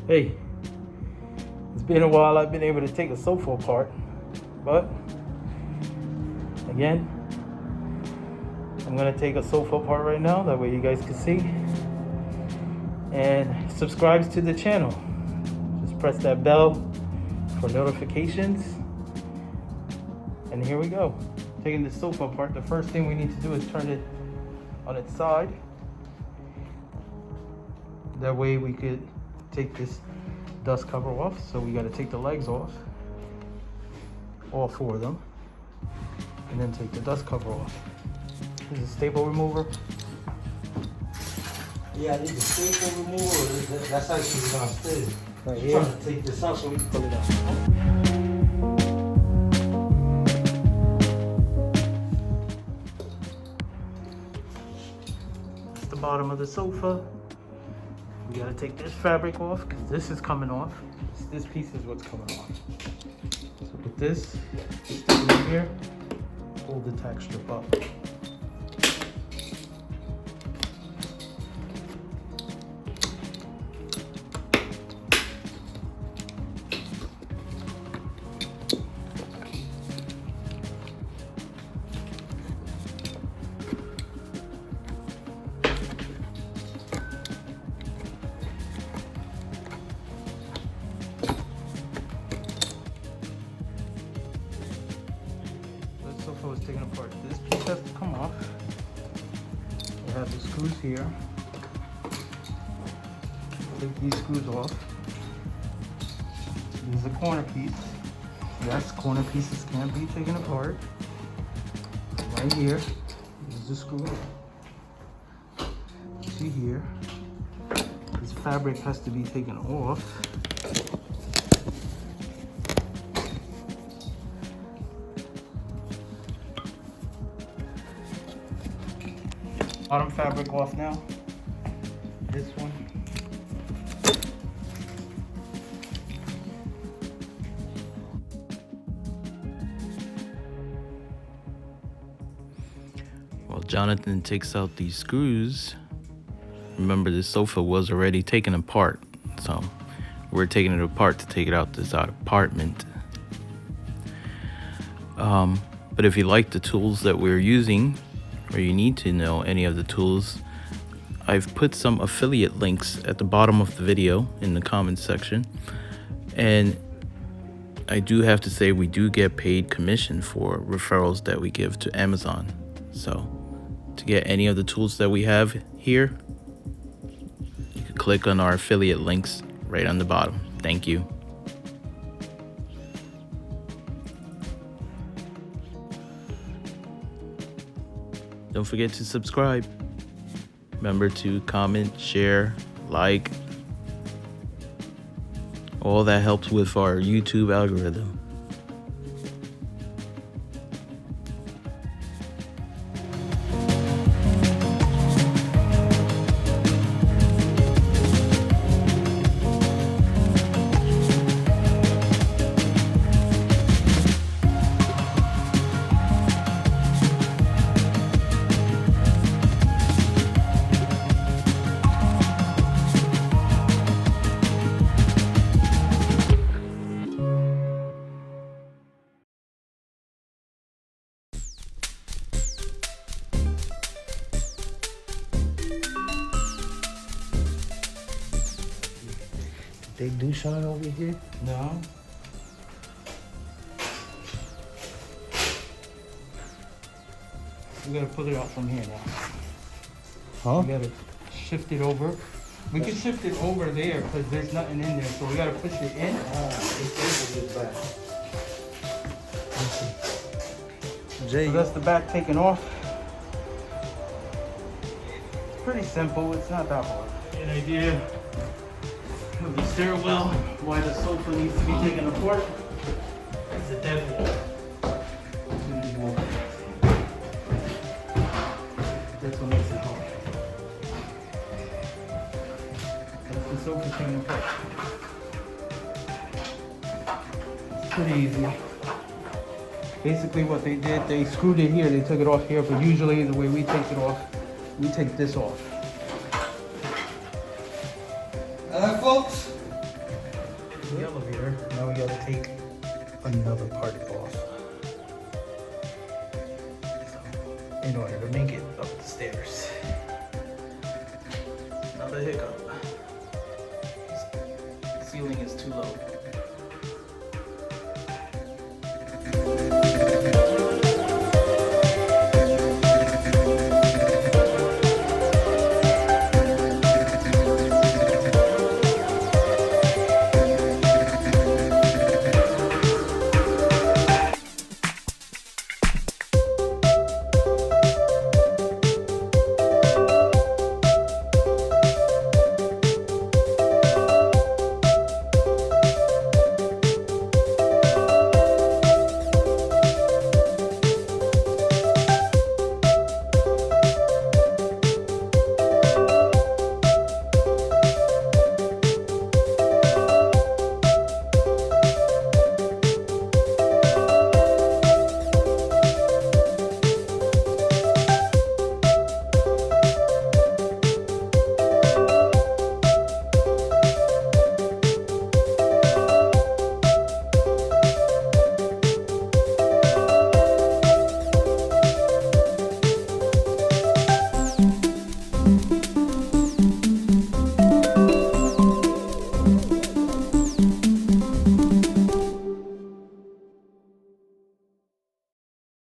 Hey, it's been a while I've been able to take a sofa apart, but again, I'm gonna take a sofa apart right now, that way you guys can see. And subscribe to the channel. Just press that bell for notifications. And here we go. Taking the sofa apart, the first thing we need to do is turn it on its side. That way we could take this dust cover off. So we got to take the legs off, all four of them, and then take the dust cover off. This is a staple remover. Yeah, I need the staple remover. That's actually downstairs. Right I'm here. trying to take this out so we can pull it out. That's the bottom of the sofa. We gotta take this fabric off because this is coming off. This piece is what's coming off. So with this, stick it in here, hold the tack strip up. Sofa was taken apart. This piece has to come off. We have the screws here. Take these screws off. This is a corner piece. Yes, corner pieces can be taken apart. Right here, this is the screw. See here, this fabric has to be taken off. Bottom fabric off now. This one. While Jonathan takes out these screws, remember this sofa was already taken apart, so we're taking it apart to take it out this apartment. But if you like the tools that we're using, or you need to know any of the tools, I've put some affiliate links at the bottom of the video in the comments section. And I do have to say we do get paid commission for referrals that we give to Amazon. So to get any of the tools that we have here, you can click on our affiliate links right on the bottom. Thank you. Don't forget to subscribe. Remember to comment, share, like. All that helps with our YouTube algorithm. They do shine over here? No. We gotta pull it out from here now. Huh? We gotta shift it over. We can shift it over there because there's nothing in there, so we gotta push it in. Jay, So that's the back taken off. It's pretty simple, it's not that hard. An idea of the stairwell, why the sofa needs to be taken apart. It's a dead wall. That's what makes it hard. That's the sofa taken apart. It's pretty easy. Basically what they did, they screwed it here, they took it off here, but usually the way we take it off, we take this off. folks, the elevator. Now we gotta take another part off. So, in order to make it up the stairs. Another hiccup. Ceiling is too low.